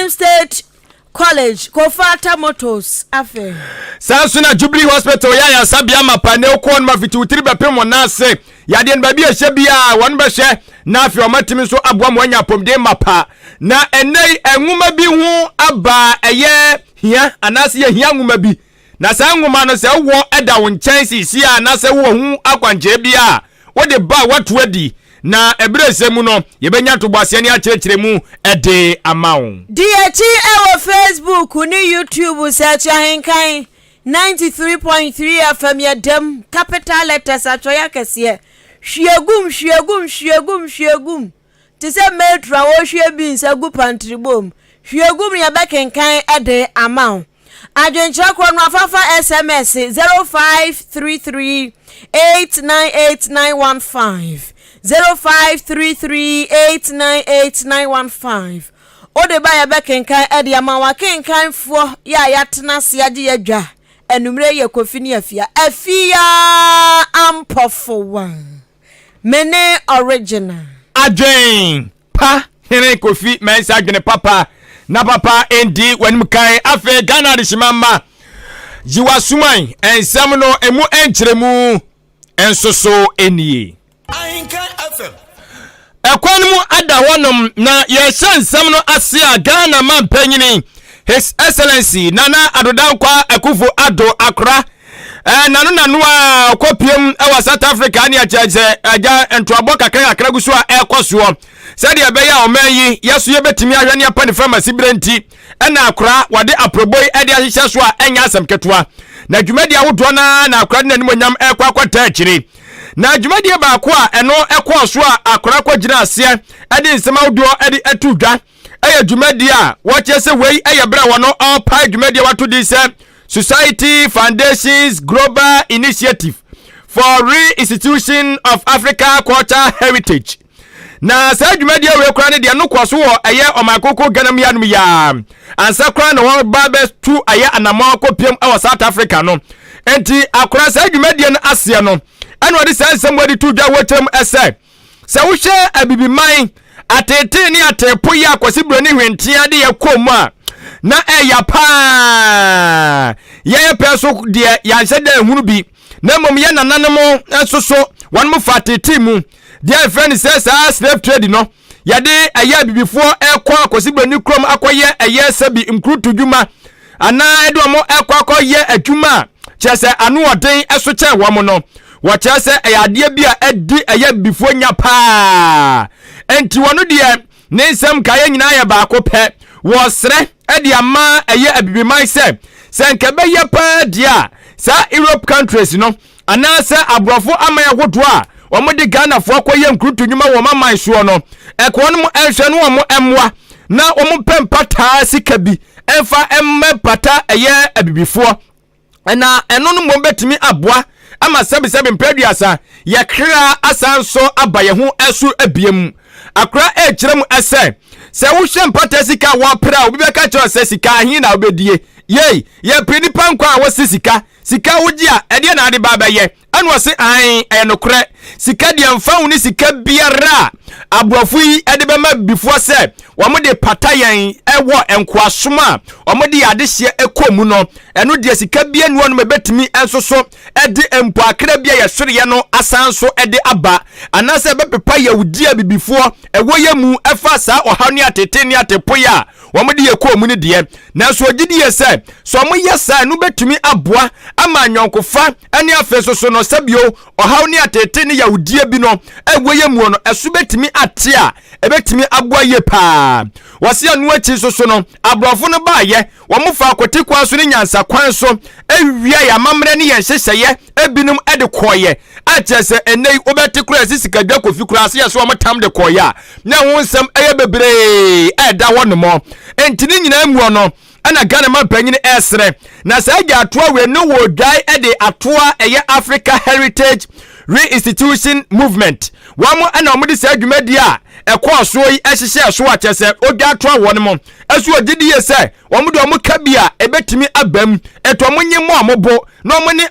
Muslim State College Kofata Motors afe Sansuna Jubilee Hospital ya sabia mapane okon ma fitutiri bepem wonase ya de nba bia hye bia won be hye na afi o matimi so aboa mo anya pomde mapa na enei enwuma bi hu aba eye hia anase ye hia nwuma bi na sa nwuma no se wo eda won chances si anase wo hu akwanje bia wo de ba watu adi na ebrese mu no yebenya to boase ne akyerkyere mu ede amawo DH ewo Facebook ni YouTube search Ahenkan 93.3 FM yadem capital letters atwa kese hwiegum tise metra wo hwie bi nsagu pantribom hwiegum ya bekenkan ede amawo adwencha kro no afafa SMS 0533898915 0533898915 ode ba ya bekenkan ede amawa kenkan fo ya yatena se ade yadwa enumre ye kofini afia ampofo one mene original adwen pa hene kofi mensa adwene papa na papa endi wanimkai afe Ghana rishimama jiwa suman ensam no emu enkyeremu ensoso enie Ahenkan FM ekwanmu ada wonom na yeshan nsam no ase a Ghana man panyini His Excellency Nana Adodankwa Akufo Addo Akra nanu a kopiem ewa South Africa ni ajeje aja entoabo kakra akra guso a ekoso said ya beya omanyi yeso ye betimi ahwe ne apane pharmacy brenti na akra wade aproboi ede ahihye so a enya asem ketoa na dwumadi awodo na akra ne animonyam ekwakwata akiri na dwumadi ba ko a eno ekoso a akra kwagina ase ede nsema wodo ede atudwa eye dwumadi a wo chese wei eye bra wono all pie dwumadi wato di se Society Foundations Global Initiative for Reinstitution of Africa Cultural Heritage. Na sa dwumadi we kra ne de no kwaso wo eye omakoko ganam ya no ya ansa kra na wo babe tu eye anamo kopiem e South Africa no enti akra sa dwumadi no ase no ene odi sa nsem tu dwa wotem ese sa wo hwe abibiman atete ni atepo ya kwasi broni hwentia de yakom a na eya pa ye peso de ya nse hunu bi na mom ye nananemo ensoso wan mo fatete mu their friend says slave trade no ya de eya bibifo ekwa akwasi broni krom akoye eye sabi mkrutu dwuma ana edo mo ekwa akoye adwuma chese anu oden eso che wo mo no wo chese eya de bia edi eya bibifo nya pa enti wono de ne nsem kaye nyina ya ba ko pe wo sre edi ama eye abibiman se nkebe ye pa dia sa Europe countries no anasa abrofo amaya hodo a omode Ghana fo akoye nkrutu nyuma wo maman so no ekwo no enhwe no wo emwa na wo pempata sika bi emfa emmepata eye abibifo na eno no mo betimi aboa ama sebi mpraduasa ye kra asanso abaye ho esu abiem akra ekirem ese se wo hwe mpata sika wo pra obi beka cho se sika hin na obedie ye pini pankwa wo sika wogi a ede na ade ba baye anu wose an enokre sika de amfa wo ni sika biara abrofo yi ede be ma bifo se wo mo de patayen ewo enkoasoma wo mo de ade hye ekomu no enu de sika bia nu no betimi ensoso ede empo akra bia ye hwere no asanso ede aba anase be pepa yawudi abibifo ewo yemu efa sa ohani atete ni atepo ya wo mo de ekomu ni de na so ogidi ye se so mo yesa nu betimi aboa ama nyonkofa ene afesoso no sabio ohani atete ni yawudi bi no ewo yemu no esu betimi atia ebetimi aboa ye pa wase anu achi soso no abrofo no baaye wo mo fa akote kwa so ni nyansa kwan so ewia ya mamre ni yen hyehye ebinum ede koye achese enei obete kura sisika dwa kofi kura ase yeso wo tam de koye na wo nsem eye bebre eda wono mo entini nyina emu no ana Ghana man panyini esre na sa agya atoa we no wo dai ede atoa eye Africa Heritage Reinstitution Movement wamo ana omudi se adwumadi a ekọ so yi ehihye so a chese odwa to awon mo asu ogidi ye se omude omuka bia ebetimi abam eto monyemo amobo no mo ni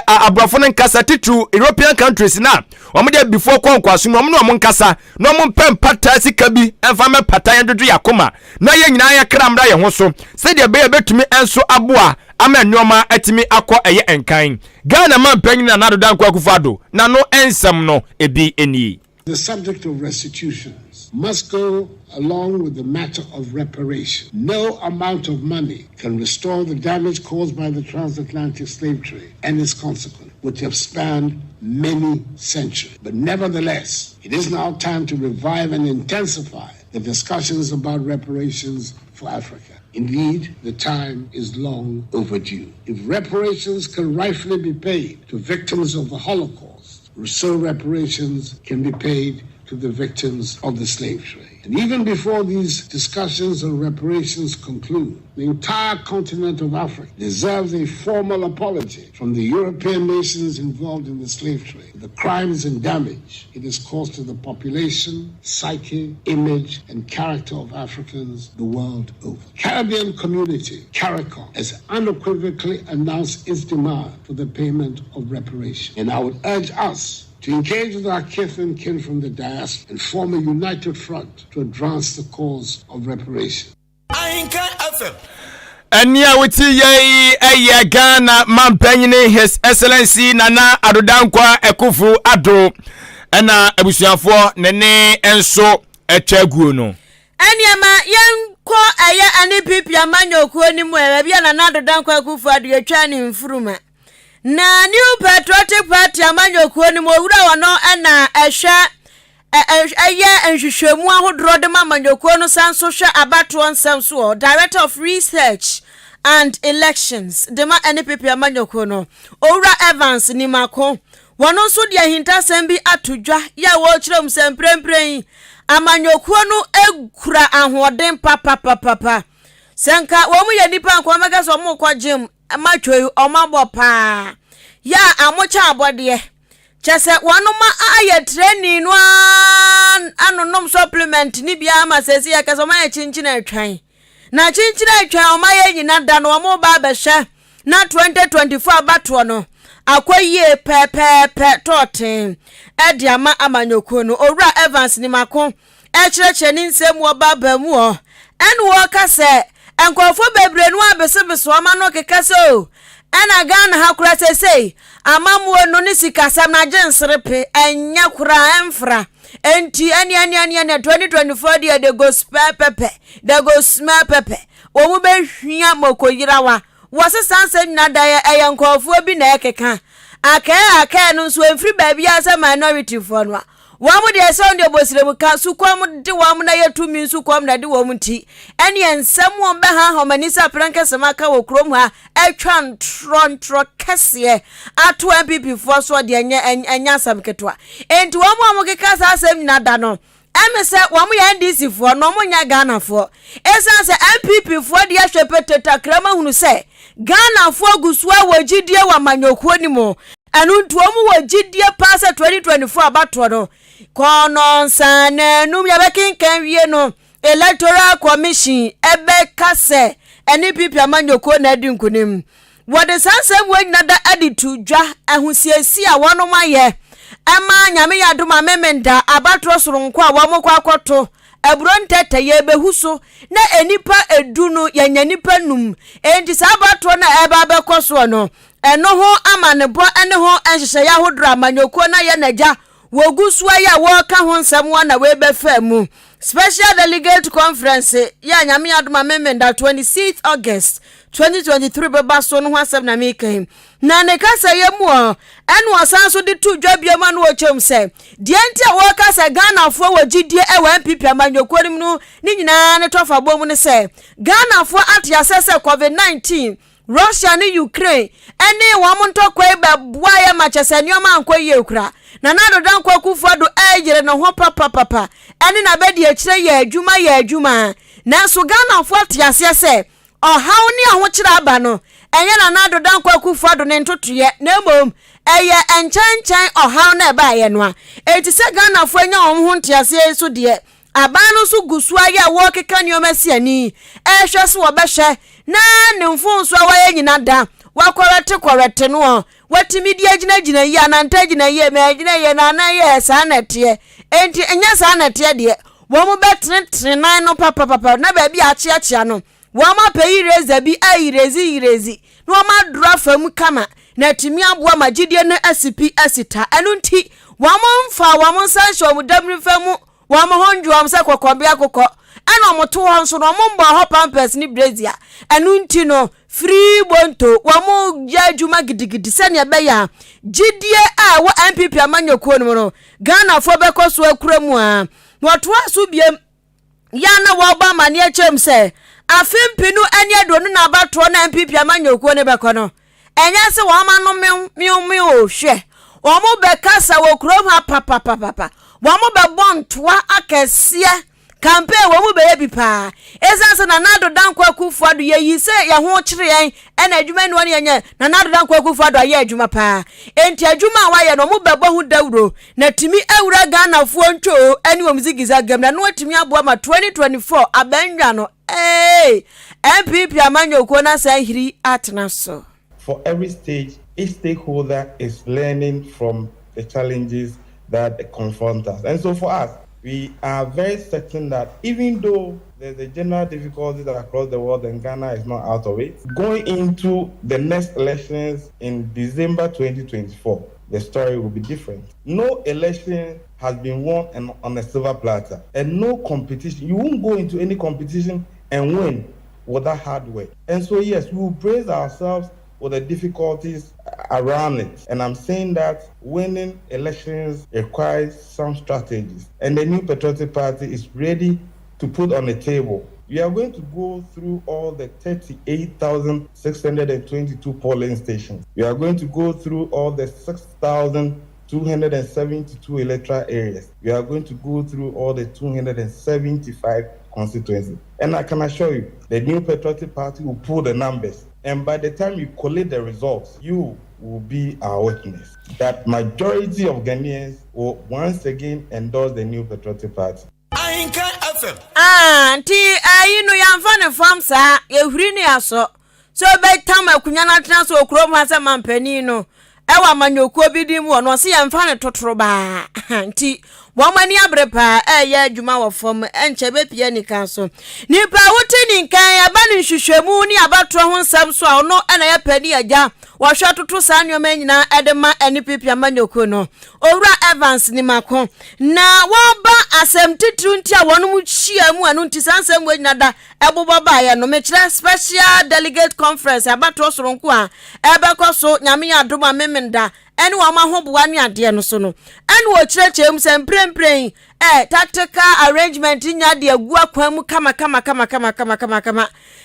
abrafo ne nkasa titu European countries na omude before kwankwaso mo no mo nkasa no mo pem pata sika bi emfa me pata ye dodo yakoma na ye nyina ya kramra ye ho so se de be betumi enso aboa ama nneoma atimi akọ eye enkan Ghana man panyin na nado dan kwa kufado na no ensam no ebi eni. The subject of restitutions must go along with the matter of reparation. No amount of money can restore the damage caused by the transatlantic slave trade and its consequences, which have spanned many centuries. But nevertheless, it is now time to revive and intensify the discussions about reparations for Africa. Indeed, the time is long overdue. If reparations can rightfully be paid to victims of the Holocaust, so reparations can be paid to the victims of the slave trade. And even before these discussions on reparations conclude, the entire continent of Africa deserves a formal apology from the European nations involved in the slave trade, the crimes and damage it has caused to the population, psyche, image, and character of Africans the world over. Caribbean community, CARICOM, has unequivocally announced its demand for the payment of reparations. And I would urge us to engage with our kith and kin from the diaspora and form a united front to advance the cause of reparation. Ahenkan FM. Ania witi ye Ghana mampanyine His Excellency Nana Adodankwa Ekufu Addo ena abusuafo nene enso echaguo no. Ania ma yenko eye ani pipia manyokuo ni mu e bia Nana Adodankwa Ekufu Addo atwa ni mfuruma. Na New Patriotic Party amanyokuo ni mowura wono na ehwe enhwehwemu ahodro de amanyokuo no sanso hwe abato nsam Director of Research and Elections de ma NPP amanyokuo no Owura Evans ni mako wono so de ahintasem bi atodwa ya wo kirem semprempren amanyokuo no egura ahoden papa senka wo mu ye nipa anko mega so mu kwagem matwoi omabo pa ya amocha abode chese wanuma aye training no anonom supplement ni bia ma sesi ya kaso ma chinchina atwan na chinchina atwan omaye nyina da no mo ba behwe na 2024 abato no akoyie pepepe toten ediama amanyokuo no Owura Evans ni mako ekireche ni nsem wo baba mu o enwo ka se enkofo bebre no abesebeso ama no kekase o ana Ghana ha kura sesei amamuo no ni sikasam na gensrepe enya kura emfra enti ani 2024 dia de gospel pepe de gosma pepe wo mu be hwia mokoyirawa wose sanse nyada ya enkofo bi na ekeka aka no so emfri ba bia se minority for no wamu de sound obosirem ka sukwam de wamu na yetumi sukwam na de wamu ti ene ensem wo be ha homanisa prankesema ka wo krom ha etwan tron kase ato MPP for so de enya sam ketwa enti wamu amukeka sa asem nyina da no emese wamu ya NDC for no mo nya Ghana for esa se MPP for de ahwepeteta krama hunu se Ghana for gusua wagidie wa manyokuo ni mo anu ntuomu wagidie pasa 2024 abato no kono sana num ya bekinkan wie no Electoral Commission ebe kase eni pipi amanyokuo na adi nkunim wode sansem wanyada adi tudwa ahusiesie a wono maye ama nyame yadoma memenda abatro soronko a womokwa akoto ebrontete ye behuso na enipa edunu yanya nipa num enti sabatro na eba bekoso no eno ho amanebo ene ho enhyehyɛ ya hodro amanyokuo na ye naja wogusua ya woka ho nsɛm na we befa mu Special Delegate Conference ya nyame adoma memenda 26th August 2023 beba so no hasem na mekan na ne kasa ye mu enu osanso de tu dwabiama no ochem se de enti a wo kasa Ghana fo wagidie e wa MPP amanyokuo nim no ni nyina ne tofa bom ne se Ghana fo atiasese COVID-19 Russia ni Ukraine ene wamonto kwai ba buaye machese nioma ankoye ukra na Adodankwa Akufo-Addo ejere no ho papa ene na bedi akire ya adwuma na so Ghana fo atiase se ohaw ni ahokire aba no enye na Adodankwa Akufo-Addo ne ntotoye na emom eye enchanchen ohaw na ba ye no a enti se Ghana fo anya ho ntiase so de abano so gusua ya wo keka niomasi ani ehwe so wo behwe na ne mfonso a waye nyina da wakorete no watimi di agina yi ananta agina yi me agina yi na na ye sa na te enti enya sa na te de wo mo betrenan no papa na ba bi achiachia no wo ma pe ireza bi irezi no ma dra fam kama na timi aboa magidie na asipi asita enu nti wo mo mfa wo mo sanhwe wo damri fam wo mo honju am se kokobe akokọ ana mo to ho nso no mo mba ho pampers ni brazia enu nti no free bonto wo mo ya juma gidigidi se ne be ya gidie a wo MPP amanyokuo no Ghana fo be koso akura mu a no to aso biem ya na wo ba mane achem se afempinu ani adono na abato na MPP amanyokuo ne be kono enya se wo ma no mi o hwe wo mo be kasa wo krom ha papa wo mo be bontoa akese campaign wo mo be bi pa esanse na nado danko akufu ado ye yi se ye ho kire yen ena adwuma ni woni yenye na nado danko akufu ado ye adwuma pa enti adwuma wa ye no mo be bo hu dawro na timi awura Ghana fo ntwo eni wo mzigiza gam na no timi abo ma 2024 abanwa no MPP amanyokuo na san hiri atena so. For every stage, each stakeholder is learning from the challenges that confront us. And so for us, we are very certain that even though there's a general difficulty that across the world and Ghana is not out of it, going into the next elections in December 2024, the story will be different. No election has been won on a silver platter, and no competition. You won't go into any competition and win without hard work. And so yes, we will brace ourselves with the difficulties around it. And I'm saying that winning elections requires some strategies. And the New Patriotic Party is ready to put on the table. We are going to go through all the 38,622 polling stations. We are going to go through all the 6,272 electoral areas. We are going to go through all the 275 constituencies. And I can assure you, the New Patriotic Party will pull the numbers. And by the time you collate the results, you will be our witness that majority of Ghanaians will once again endorse the New Patriotic Party. Ahenkan FM. Auntie, no yamfane from sa ye huri ni aso. So be tam akunya na tena so okrom ha se mampani no. Ewa manyokuo bi di mu ono se yamfane totoro ba. Auntie wamani abrepa ye adwuma wo fom enche be pie ni kan so nipa wotini nkan aba ni hwehwemu ni abato ho nsam so a ono na ya pani agya wo hwa toto sa nyoma nyina edema NPP amanyokuo no owura Evans ni mako na woba asem titru nti a wono mu chia mu anu nti sansem we nyina da ebobo ba ye no mekire special delegate conference abato soronko a ebekoso nyame ya doma memenda eni wa ma ho buwa ni ade no so no eni wo kirechem se mprempren tactical arrangement nya de agu akwan mu kama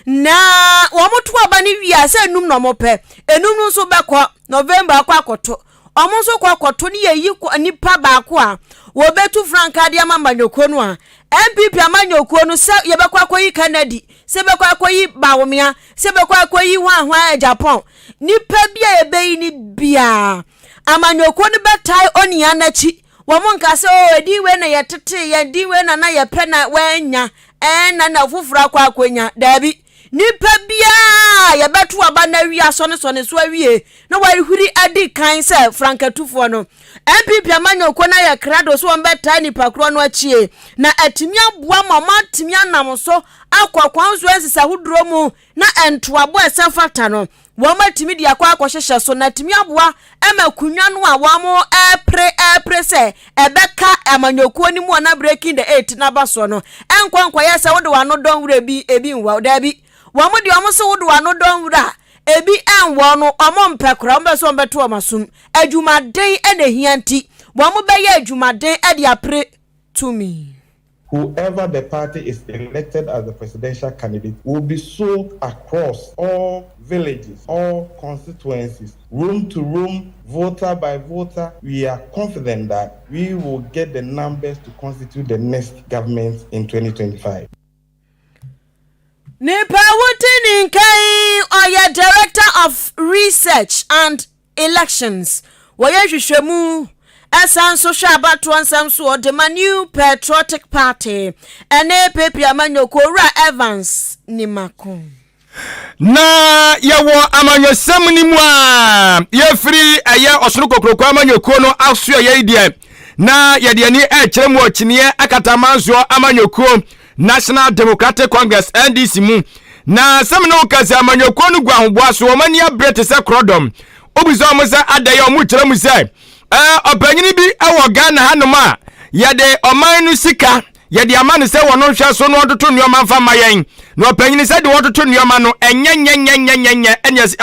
na wo moto aba ni wia se enum no mope enum no so bekọ November akwa akoto omo so kwa akoto ni yeyi nipa ba ko a wo betu franka de amanyoko no a MPP amanyoko no se ye bekọ akoyi Canada se bekọ akoyi bawomia se bekọ akoyi hwan Japan nipa bia ebeyi ni bia amanyoko ni betai oni anachi womonka se ediwe na yetete ye diwe na ye pena wenya na fufura kwa akwenya dabi nipa bia ye betu aba na wi asone so awie na wari huri adi kan se frankatufo no MPP amanyoko na ye krado so betai nipa kro no achie na atimi aboa mama atimi anam so akwakwanso ensisa hudro mu na entoabo esefata no woma timi dia kwa akohhehye so na timi aboa emakunwa no a wamo epre se ebeka amanyokuo ni mu na breaking the 8 na baso no enkwankwa ye se wode wano don wura ebi nwa dabi womo de omo se wode wano don wura ebi enwo no omo mpekora mbe so mbeto omasum adwumaden enehianti womo be ye adwumaden e dia pre to me. Whoever the party is elected as the presidential candidate will be sold across all villages, all constituencies, room to room, voter by voter. We are confident that we will get the numbers to constitute the next government in 2025. Nipa Wutini Nkai, or your Director of Research and Elections. woyɛ hwehwɛmu esan social about one some so the New Patriotic Party ene pepi amanyoko Owura Evans ni mako na yewo amanyosem ni mu a ye free eye osoro kokroko amanyoko no aso ye die na ye de ani kyerɛ mu okyinie akatamanzo amanyoko National Democratic Congress NDC mu na semno kazi amanyoko no gwa hoboa so omani abrete se krodom obizo mo se adaye omu kyerɛ mu se opanyini bi ewo Ghana hanoma ye de oman no sika ye de amane se wono hwe so no odoto nneoma mfa mayen na opanyini se de wodoto nneoma no enyenyenyenyenyenye enyes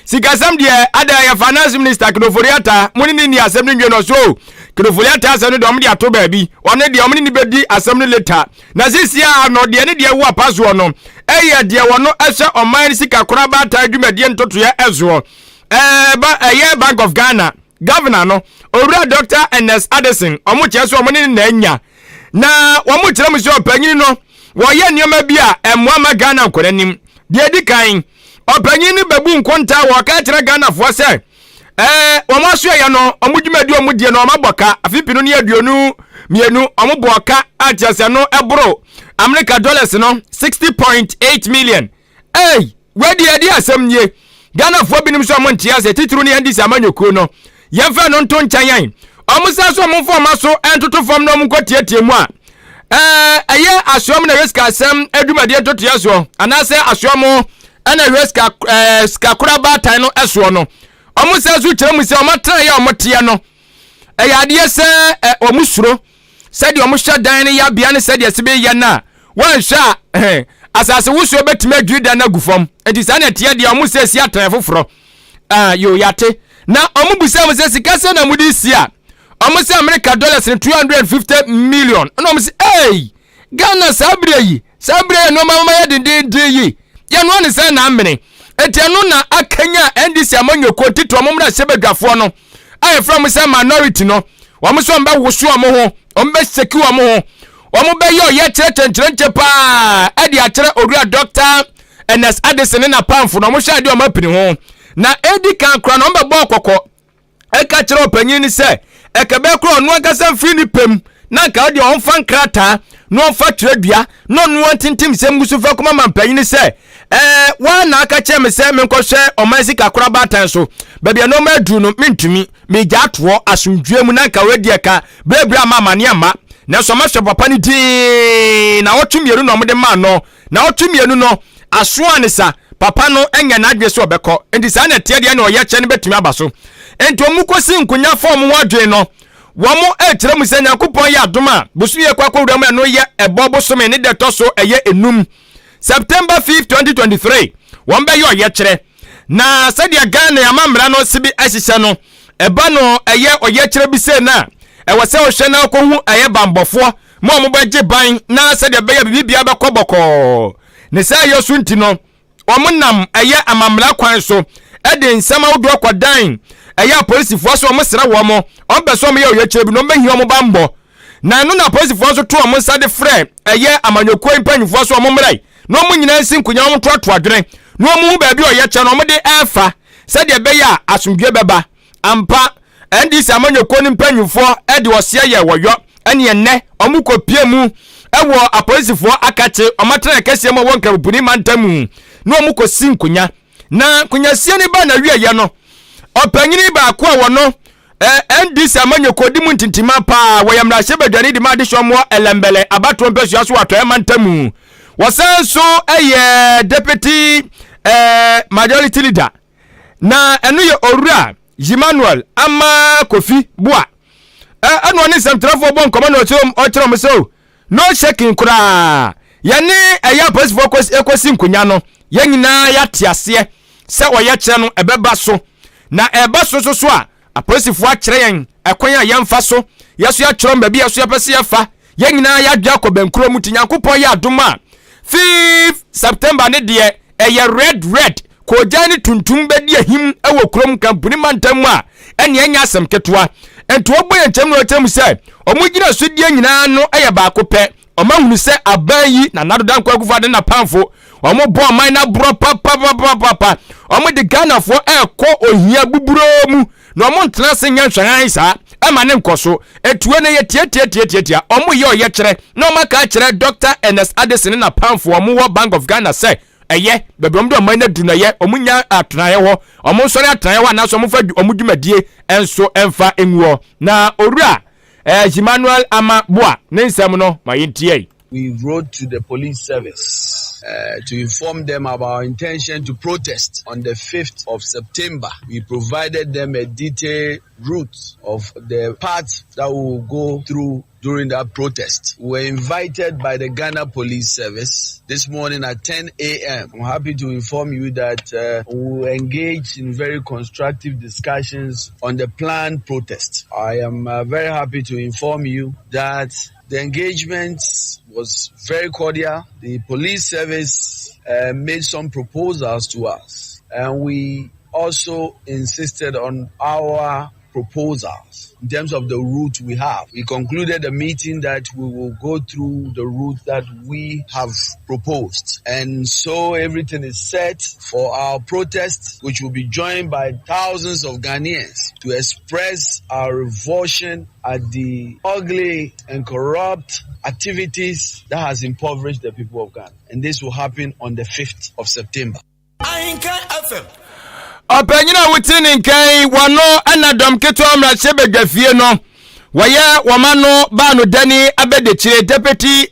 sikasam de adaye finance minister Knoforiata muni ni asem ni no so Knoforiata asem no dom de ato baabi one de omni ni bedi asem no later na sisia no de ne de wo apaso no eye de wono ehwe oman sika koraba ta adwumade ntoto ya ezo Bank of Ghana Governor no Owura Dr. Ernest Addison omo cheso omo ni na anya na omo kire mu se opanyin no wo ye nioma bi a emwa Ghana nkoranim de di kan opanyin ni babu nkonta wo ka kire Ghana fo se omo aso ya no omo dwumadi omo die no omo boka afipinu ni aduonu mienu omo boka a chese no ebro America dollars no 60.8 million we di asem nie Ghana fo binim so omo ntia se titru ni handisi amanyoko no yemfa no nto nchayan omusa so mo fo maso entoto fam no mko tietie mu a eye asom na risk asem adumade entoto yaso anase asom ana risk ska kuraba tan no eso no omusa so kire mu se omatan ya omote no ade se omusuro se de omusha dan ne ya bia ne se de se be ye na wansha asase wuso betime adwida na gufom enti sa na tie de omusa si atan foforo yo yate na omubusa mo se sika se na mudi sia omo se America dollars 250 million na omo se Ghana sabre no mama ya dindindi yi ya no ne se na amene etiano na akanya NDC amanyoko tito omo mra sebedwafo no aye from se minority no omo so mba wosu omo ho omo be seki omo ho omo be yo ye chenchenche pa edi a kire Owura Dr. Ernest Addison na pamfo no omo hwa de omo apini ho na edi kan kra no mbe bo kokko eka kire opanyin ni se ekebe kro no akasa free ni pem na ka de on fan krata no fa tredua no no tintim sem gusu fa kuma mampanyin ni se wa na aka che me se me nkohwe omansi kakra batan so bebia no madu no mentumi me gyato asomdwe mu na ka wedi eka brebra mama ne ama na so ma hwe papa ni di na otumieru no mde ma no na otumieru no aso anisa papa no enya na adwe so obekọ enti sa na tie de na oye che ne betumi abaso enti omukosi nkunya form wadwe no womo ekyere mu se Nyankopon ya adoma busuye kwa kwura mu no ye ebobo so me ne de to so eye enum September 5 2023 won be yo ye kyere na sadia Ghana ya mamra no sibi asise no eba no eye oye kyere bi se na ewose ohwe na kohu eye bambofo mo mo beje ban na sadia be ya bibia be koboko ne sa yo sunti no omunam eye amamra kwan so ede nsama wodo akwadan eye police fo so omsra wo mo ombe so me ye oye kyere bi no mehi omo bambo na no na police fo so to omo sade frɛ eye amanyoko mpanyfo so omo mrai no mu nyina nsin kunya omo to adwene no mu ba bi oye kye no omo de efa sade be ya asomdwe beba ampa NDC amanyoko ni mpanyfo ede ose ye woyo ene enne omo kopie mu ewo apolicefo akache omatana Kasiebo wonka buni mantamu no omo kosin kunya na kunya sie ni ba na wiye no opanyini ba ko wono NDC amanyoko di mu ntintima pa woyamra hyebadwani di ma de hwomo elembele abato mpesu aso ato mantamu wasanso deputy majority leader na enu ye Owura Emmanuel ama Kofi Boa anu oni semtrafo bon komo no ochiro mso no shaking kura yene police focus ekosi nkunya no yenyina ya tiase se oye kire no ebeba so na eba so a apolisifu akire yen ekwan a yemfa so yeso ya kire mba bi yeso ya pese yefa yenyina ya dwa kobenkuro mu tinyankopon ya adoma 5 September ne de red ko jani tuntum bedi ahim ewo krom kampuni mantam a ene enya asem ketwa ento oboye nkyem no otem se omugina so die nyina no eye baako pe omahunu se abayi na nadodan kwa kufa de na pamfo omo bo man na bro papa omo de Ghana fo eko ohia buburo mu no mo ntena se nya hwan sa ama ne nkoso etuo ne ye tie omo ye oye kire no maka kire Dr. Ernest Addison na pamfo omo wo Bank of Ghana say eye bebrom do man na du na ye omunya atraye ho omo nsori atraye ho na so omo fa omo dwumadie enso emfa enwo na owura Emmanuel Amaboa ne nsem no ma yentie. We wrote to the police service to inform them about our intention to protest on the 5th of September. We provided them a detailed route of the path that we will go through during that protest. We were invited by the Ghana Police Service this morning at 10 a.m. I'm happy to inform you that we will engage in very constructive discussions on the planned protest. I am very happy to inform you that the engagement was very cordial. The police service made some proposals to us, and we also insisted on our proposals in terms of the route we have. We concluded the meeting that we will go through the route that we have proposed. And so everything is set for our protest, which will be joined by thousands of Ghanaians to express our revulsion at the ugly and corrupt activities that has impoverished the people of Ghana. And this will happen on the 5th of September. Ahenkan FM. Opanyina within nkai wano anadom keto amrache begafie no waye wamano banu dani abedechire deputy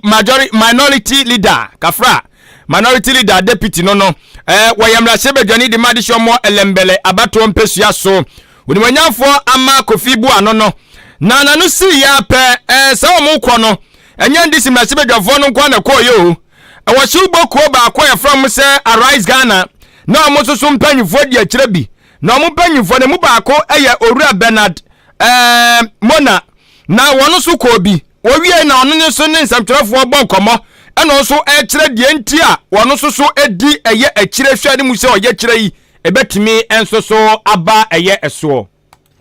minority leader kafra minority leader deputy no waye amrache begani di madisho mo elembele abato mpesua so wonimanyafo ama kofibu anono na nanu si ya pe sawo mu kwo no enya ndisi mrache begafo no kwa na koyo wo shi ugbokuo ba kwa ya from say Arise Ghana na omosusu mpanyifo di akire bi na ompanyifo ne mu baako eye Owura Bernard Mona na wono su ko bi wo wie na ono ne so ne nsamtwerefo bonkomo ena oso akire die nti a wono susu edi eye akire hwade mu se oye kire yi ebetimi ensoso aba eye eso.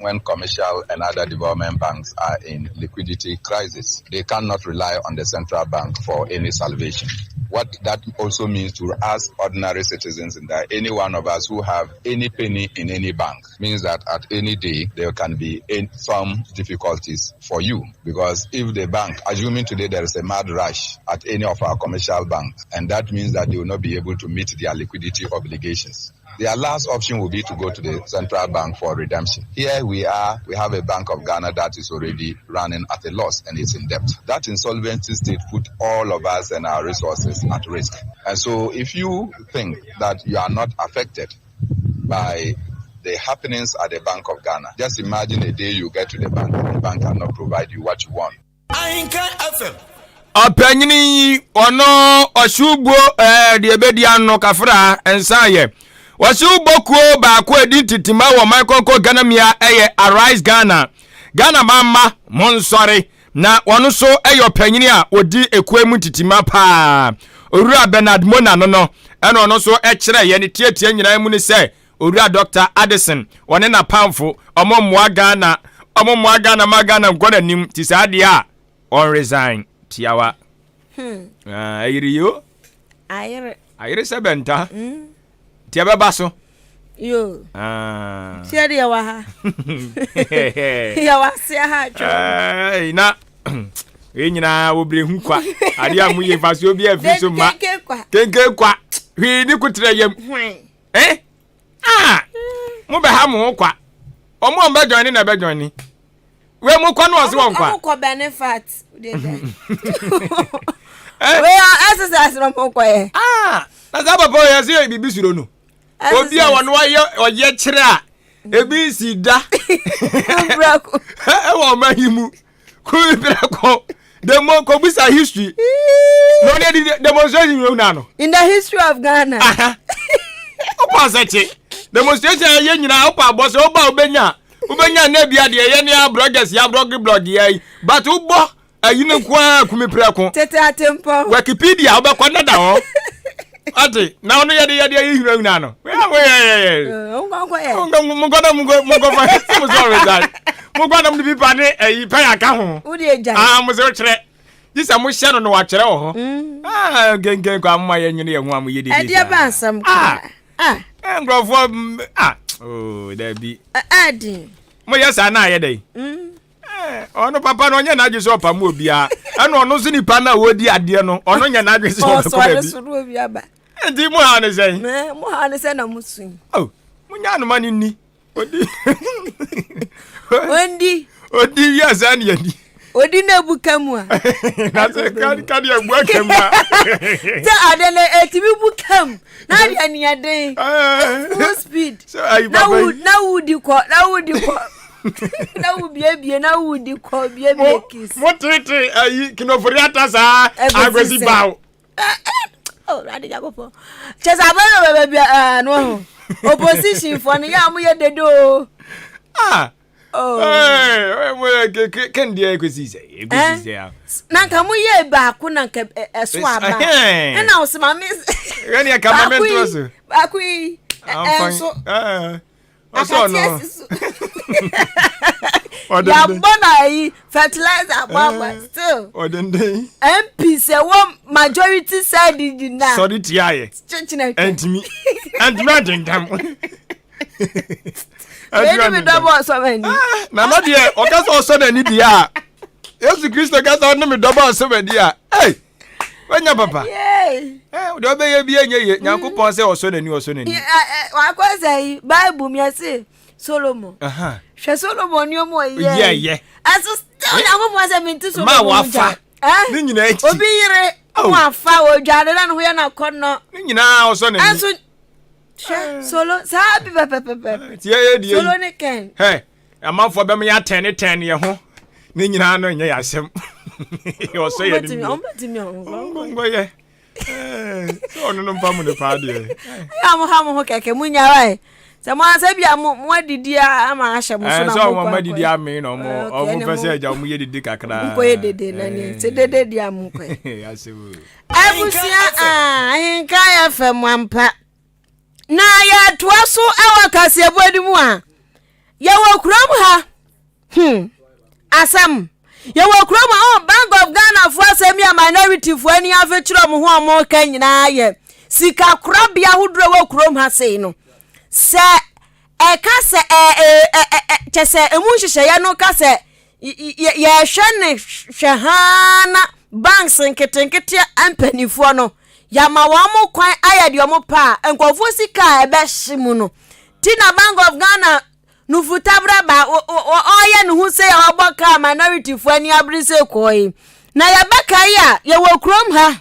When commercial and other development banks are in liquidity crisis, they cannot rely on the central bank for any salvation. What that also means to us ordinary citizens, and that any one of us who have any penny in any bank, means that at any day there can be some difficulties for you. Because if the bank, assuming today there is a mad rush at any of our commercial banks, and that means that they will not be able to meet their liquidity obligations, their last option will be to go to the central bank for redemption. Here we have a Bank of Ghana that is already running at a loss and it's in debt. That insolvency state put all of us and our resources at risk. And so if you think that you are not affected by the happenings at the Bank of Ghana, just imagine a day you get to the bank and the bank cannot provide you what you want. Ahenkan FM. Opanyini ono osubo de ebediano kafra ensaye wasi ubokuo baako edi titima wo Michael Ghana mia eye Arise Ghana mama monsori na wono so eye opanyini a odi ekuemu titima pa Owura Bernard Mona no ena ono so ekire ye ne tietie nyina mu ni se Owura Dr. Addison wone na pamfo omommoa Ghana magana ngona nim ti saade a on resign tiawa ayiriyo ayire sebenta Tia baso. Yo. Tia dia wa ha. Ya wa sia ha twa. Na. Nyina obire hu kwa. Ade amu ye fa so bi afi ma. Kenke kwa. Hwi ni kutre yam. Mo be ha mo kwa. Omo mba join na be join. We mo kwa no o se won kwa. Mo ko benefit. We exercise no mo kwa ye. Na za papa ye se bibi suro no. Obi a wono oye kire a ebi si da brako wo mahimu ku brako demo ko bisa history no dey demonstration you na no in the history of Ghana opa sache demonstration ye nyina opa boss oba obenya na bia de ye ne bloggers ya blog ye but ubo ayine kwa kumiprako tete atempo Wikipedia obekwa nada ho ati na ono yade yihu na no we ngona mo sorry that mo gwana mo bipa ne ayi pa ya ka ho wo de ja mo se o kire yisa mo hye no wa kire wo ho gengen kwa mo ye nyine ye hu am ye de ade ba ansam ngrofo oh that be adi mo yesa na ayede ono papa no nya na adwe so pa mo bia ana ono so ni pa na wodi ade no ono nya na adwe so pa so so ro bia ba ndi mo ha ne sei mo ha ne sei na musun oh mo nya no mani ni odi odi ya zani yadi odi na bukamu a na se kan ya bukamu ta adele etibi bukam na dia ni ade full speed na wudi ko na ubie na wudi ko bie kiss mo tete ayi kinoforiata sa agwesi bawo oh radi jagopo chesa bano be no opposition for ni ya mu ye dedo oh mo ken dia ekwesi se ya na nka mu ye ba ko na nka eso aba na osima me yani akama mento so akui so oso no ya bona yi fertilizer baba still odende MP say one majority side did na sorry tiaye entimi adengam Eni mi double so many na no de o ka so na ni dia Yesu Kristo ka so na mi double so many dia wanya papa o de be ye bi enye Nyankopon say o so na ni wa kwa say Bible mi say Solomon hwe Solomon ni omo ye aso still Nyankopon say mi nti Solomon ma wafa ni nyina echi obi yire wafa o dwade na ho ye na kono ni nyina o so na ni solo sabi pepepepe tie die solo ne ken amafo be me ya 10 ye ho ni nyina no nye yasem o so ye ni ngo ye so no mpa mu ne pa de ya mo ha mo ho keke munya wa se mo asa bia mo adidi ama ahye mo so na mo so mo adidi ame no mo o mo pese aja mo ye didi kakra mo ye dede na ni se dede dia mo ko yasebu abusia Ahenkan FM ampa na ya tuaso ewa Kasiebo adimu a ye wo kurom ha asam ye wo kurom a Bank of Ghana for asemi a minority for ani afechiro mo ho mo kan nyina ye sika korabia hodro wo kurom ha sei no se eka se chese emu hihye ya no ka se ye hwene hwehana banks nketenkete ampanifo no yama wa mo kwan ayade omo pa enkofo sika ebe hyimu no tina Bank of Ghana nufutabra ba oye no hu se ya oboka minority fo ani abrise koi na ya baka ya ye wo krom ha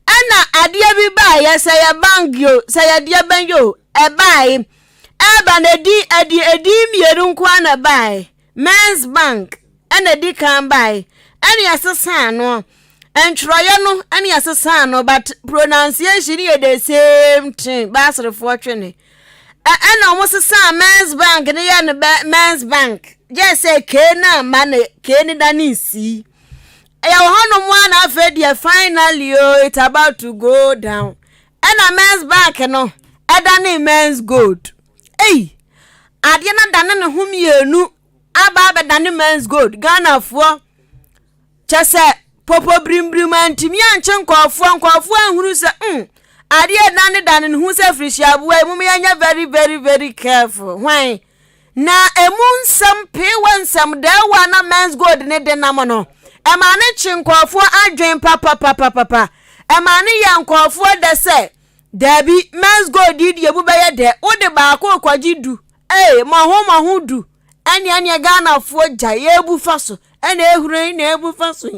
ana ade bi ba ya se ya bank yo se ya de ban yo e bai eba na edi mieru nkwa na bai Men's Bank ana di kan bai ani asesa no entroye no ani asesa no but pronunciation is the same thing basre for twene ana almost sa Men's Bank ne ya ne Men's Bank just say ke na mane ke ni danisi ya hono mu na afedia finally it's about to go down ana Men's Bank no edane Men's Gold ade na dane ne humienu aba dane Men's Gold Ghana fo chese popo brimbrim antimi anche nkofo ahuru se ade dane ne hu se frishiabu emu me anya very very very careful why na emu nsam pe de wa na Men's Gold ne de nam no e ma ne chinkofo adwen papa e ma ne yankofo de se dabi Men's Gold di ebu be ye de wo de ba ko kwaji du maho du anya Ghana fo ja ebu faso ena ehurei na ebu faso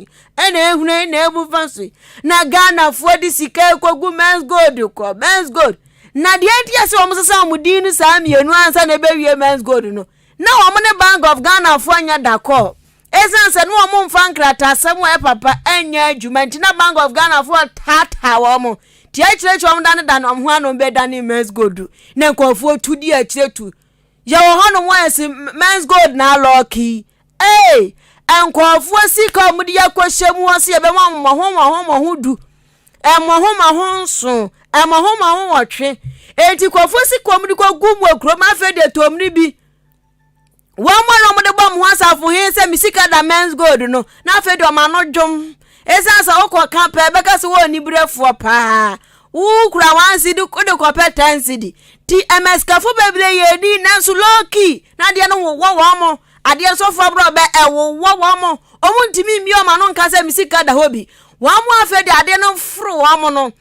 na Ghana fo di sika ekogu Men's Gold na de antia se omsesa omudinu sa mienu ansa na bewie Men's Gold no na omne Bank of Ghana fo anya dako esanse no omumfa nkrata asem e papa anya adwumanti na Bank of Ghana fo tata wo mo ti akire omdan omho anom be dane Men's Gold na nkofo tudi akire tu ya wo hono wansi Men's Gold na lucky enkofo sika omudi yakohyemu wose ye be mo du mo nso mo wotwe enti kofo sika omudi ko gumu akrom afede tomni bi wo mo no mo de bom ho asafo hin se misika da Men's Gold no na afede o ma no dwom esansa wo ko kampa be ka se wo ni brefo pa kura 1 cedi kode ko pet 10 cedi ti ms kafo bebre ye di nanso loki na de no wo mo ade so fo bro be wo mo omuntimi mi o ma no nka se misika da hobi wo mo afede ade no fro wo mo no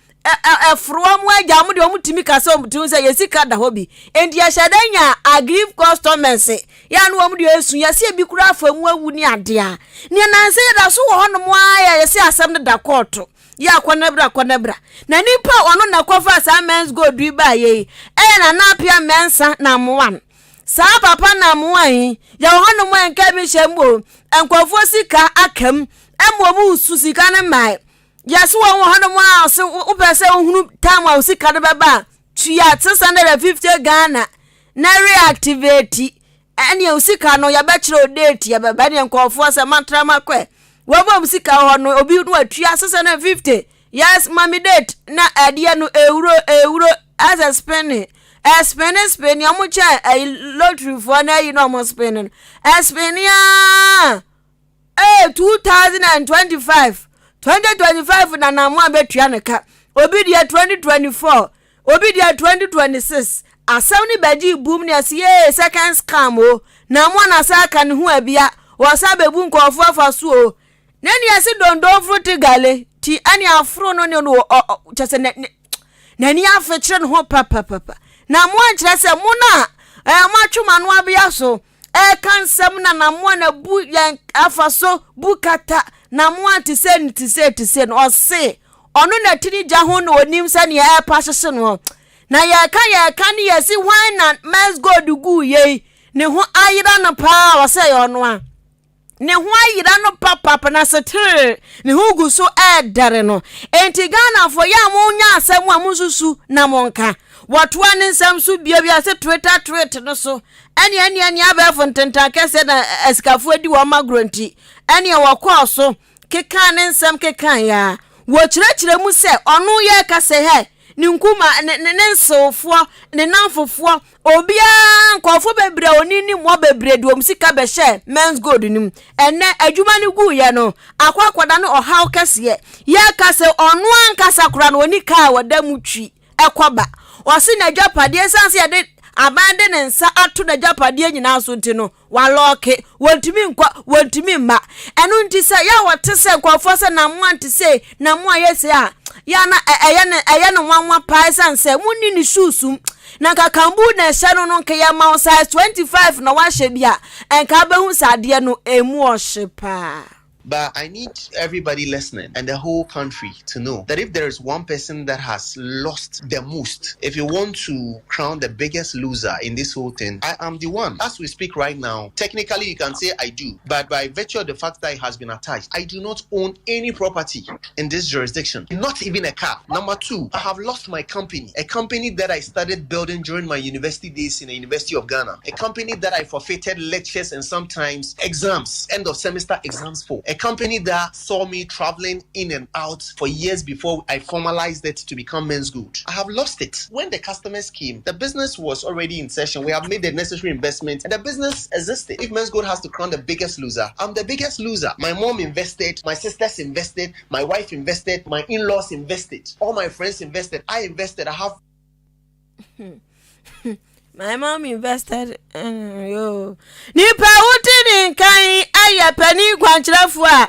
fro mo agya mo de omutimi ka se omutimi se yesika da hobi enti ya shadanya agree customers ya no mo de esu ya se bi kura afamu awu ni ade a ne nanse da so wo no mo aya yesi asem da court ya kwanebra na nipa ono na kofa sa men's go do ba ye na napia mensa na mo1 sa papa na mo an ya hono mo enka bi shembo enkofo sika akam emomu su sika na mai ya so wo hono mo ase upese ohunu time wa sika de baba tuya 650 Ghana na reactivate ene usika no ya bechiro date ya baba ne enkofo se mantra makwe wabo musika hono obi no atua 650 yes mami date na adie no euro as a spending omo cha lottery for na you know mo spending spending 2025 na na mo abetua ne ka obi dia 2024 obi dia 2026 asam ni baji boom ne asiye second scam o na mo na saka ne hu abia wasa bebu nkofo afaso o nani ase dondo fruit gale ti ani afro no ne no chese nani afechire no papa na mo ankyere se mo na matwuma no abia so kansam na mo na bu yan afaso bukata na mo antise no ose ono na tini gya ho no onim se ne pa hyehye no na ya ka ne yesi why na must go do gu ye ne ho ayira no pa wose ye ono a ne ho ayira no papa na setere ne ho gu so dare no enti Ghana for ya mo nya asem a mususu na monka watwa ne nsam so bia se Twitter tweet no so eni abefo ntenta kese na eskafu adi wo magronti eni wakọ so keka ne nsam keka ya wo kirechire mu se onu ye kase he ni nkuma ne nsofo ne nanfofo obia nkofo bebre onini mo bebre duom sika behye men's gold nim enne adwuma ne gu ye no akwakwada no ohaw kase ye kase onu ankasa kura no oni ka wada mutwi ekoba osi na dwapade sanse ye de abande ne nsa ato na dwapade nyina so ntino waloke wontimi mma enu nti se ya wote se nkofo se na mo antise na mo ayese a ya na eye no nwanwa pai sanse munni ni susum na kakambu na hye no nke ya ma size 25 na wa hye bia enka behu sade no emu ohyepa. But I need everybody listening and the whole country to know that if there is one person that has lost the most, if you want to crown the biggest loser in this whole thing, I am the one. As we speak right now, technically you can say I do, but by virtue of the fact that it has been attached, I do not own any property in this jurisdiction, not even a car. Number two, I have lost my company, a company that I started building during my university days in the University of Ghana, a company that I forfeited lectures and sometimes exams, end of semester exams for. A company that saw me traveling in and out for years before I formalized it to become Men's Good. I have lost it. When the customers came, the business was already in session. We have made the necessary investment and the business existed. If Men's Good has to crown the biggest loser, I'm the biggest loser. My mom invested, my sisters invested, my wife invested, my in-laws invested, all my friends invested, I invested, I have... My mom invested yo nipa wutini kan aya pani kwankyerefo a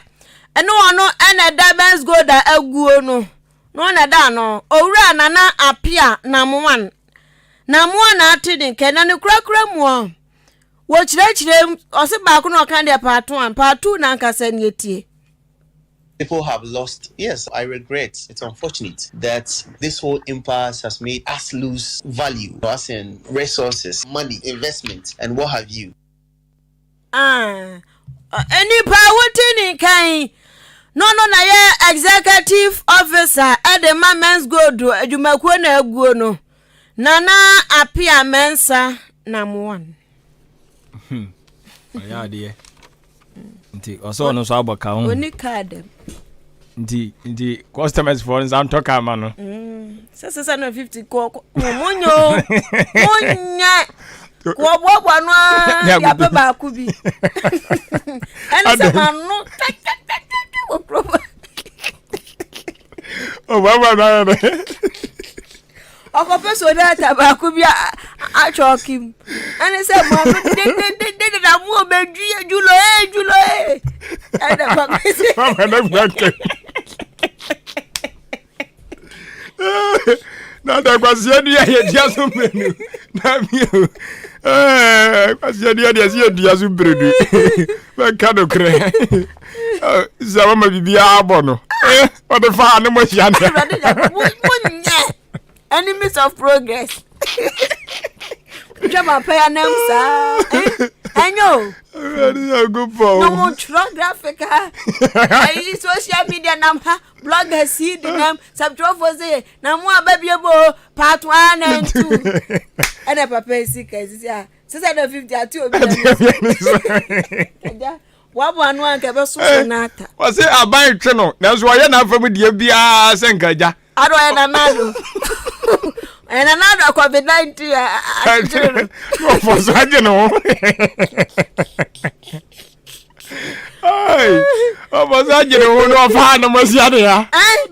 eno ono ena da Men's Gold aguo no na da no owura nana apia na mo1 na atini kan na kurakura mu wo kyerɛkyerɛ ose ba ko no kan de part 1 part 2 na nkasa ne etie. People have lost. Yes, I regret. It's unfortunate that this whole impasse has made us lose value, us in resources, money, investment, and what have you. Any power tini kai no na ye executive officer at the Men's Gold adwumakuo na aguo no nana apia mensa na mo1 ayade nti oso no so aboka ho oni card nti customers for nsan toka ma no 650 ko monyo monya ko bobwa no ya baba ku bi ene se manu oh baba na okopeso data ba ku bia achokim ene se mo de na mu obedue julo ene ba se mama na gbanke na da kwase dia ye dia so menu na mi kwase dia se dia so bredu ba kado kre zawa ma bibia abono o de fa ne mo hia ne enemies of progress. Jama pay them sir. Enyo. Very good for. No more graphic. Social media nam ha bloggers see the name subtrofo say na mo baby bo part 1 and 2. And a papa sick is ya. 650 obi. One ke be so nata. Was say aban twe no. Na so ye na fam die bia senkaja. Ado na nado. And another COVID-19. No, for Sajan. Hey, oh, was I get a one of Hannah?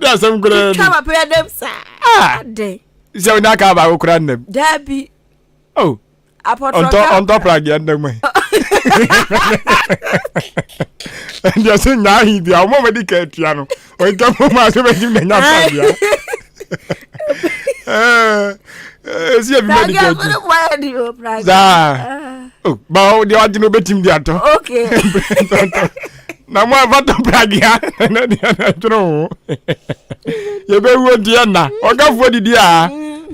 That's some good. Come up here, them, sir. Ah, day. So, now come about Ukraine. Debbie. Oh, on top again, the way. And you're saying now he be a moment to piano. Or come from my husband. See if medical. Oh, but they want to know betim diato. Okay. Na mo avato pragia na dia no. Ye be wo dia na. Ogafo didi a.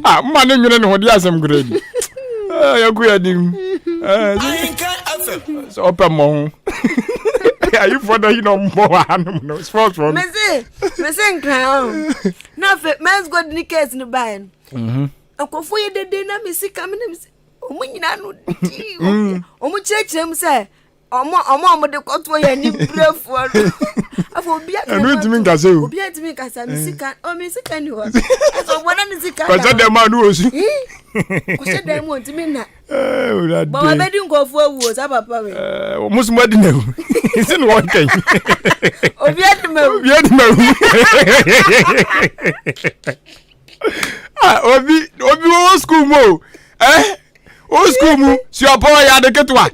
Ah, mma ne nwene ne ho dia asem grade. Ya ku ya dim. Ahenkan FM. So open mo. Are you for the no sports one? Me say nkran. Na fe men's god ni case ni buy. Akofo ye dede na me sika me na me omo nyina no di. Omo chechirem say omo de koto ye ni brefo. Afo bia. Enu ntimi nkase o. Obi ntimi nkasa me sika. O me sika ni ho. So bona ni sika. Ko se dem anu osu. Ko se dem mo ntimi na. Ura de. Ba be di nkofo awu sa papa we. Musu adi na. Isi no one thing. Obi adi ma. Ah, obi old school mo. Old school mu si opo ya de ketwa.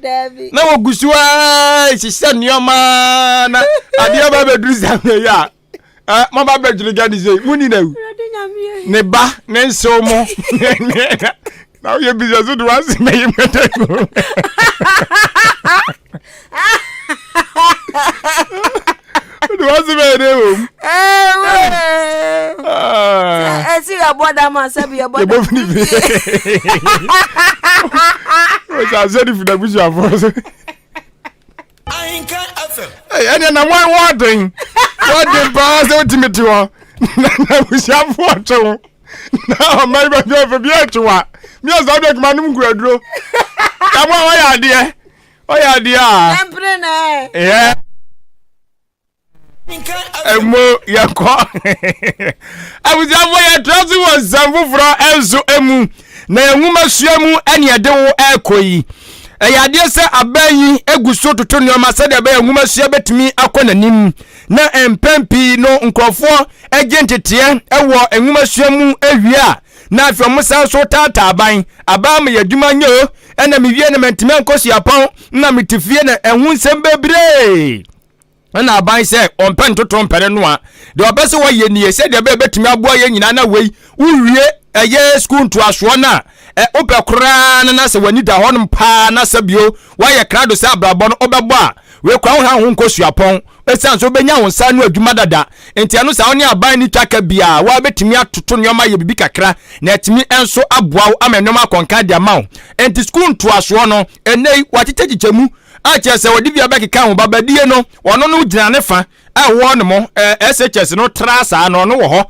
Na wo gusuwa sise nioma na ade ba be drisa ya. Ma ba be jiriga ni sei muni na wu. Ne ba ne nso mo. Now you be just do once me you mete go. Do once me dey see your brother man say your brother. You both need. What I said if you wish you have. Ahenkan FM. Hey, and then one thing. What the boss ultimate one. Na wish you have what to. Now my baby for be actual. Me as I make manum gradro. Come on, why are there? Why are there?Empre na. Yeah. Emo yakwa. Abuja ya trazi wa zambu fra enzo emu. Na enwuma suamu ene ade wo ekoyi. Eyade se abayi eguso toto nyoma se de ba enwuma sua betimi akonanim. Na empempi no nkrofo agentete ewo enwuma suamu ehia. Na afio musa so tata aban abam yadwuma nyo ena mewie ne mentime nkosi apon na metifie na enwunsem bebre. Na aban se ompen toto mpere no a de obese wo ye nie se de ba betumi aboa ye nyina na wei uwie eye school nto aso na opekra na se wani da honum pa na sabio wa ye krado se abrabo no obebo a we kwa ho ho nkosi apon esan so benya wo nsa no adwuma dada enti anu sa woni aban ni twaka bia wa betumi atoto nyoma ye bibi kakra na etimi enso aboa amenom akonka dia mawo enti school nto aso no enei watitegichemu ache se wodi bia bekeka ho babadie no ono no gina ne fa wo no mo SHS no trasa no no wo ho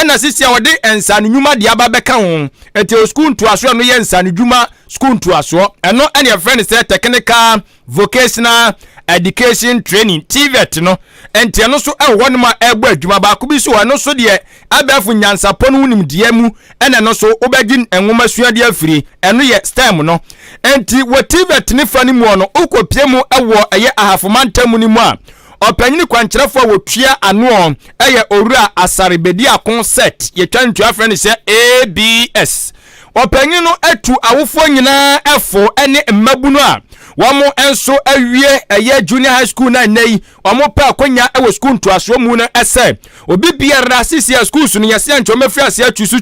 ena sisi wodi ensane nyuma dia babeka ho enti school nto aso no ye ensane dwuma school nto aso eno ene ye friend say technical vocational education training TVET no enti eno so wo no ma egbo adwuma ba ko bi so eno so de abafu nyansapo no wunim de mu ena no so obagin enwoma suade afiri eno ye STEM no enti wo TVET ni fa ni mu no ukopie mu ewo eye ahafomantam ni mu a opanyini kwankyerefo wotua ano eye owura asarebedi akon set ye twantua afre ne se ABS opanyini no atu awofo nyina efo ene mmabunu a wamo enso awie eye junior high school na nei omo pa akonya ewo school ntoaso mu no ese obi biara sisi school su no yese anchomefri ase atusu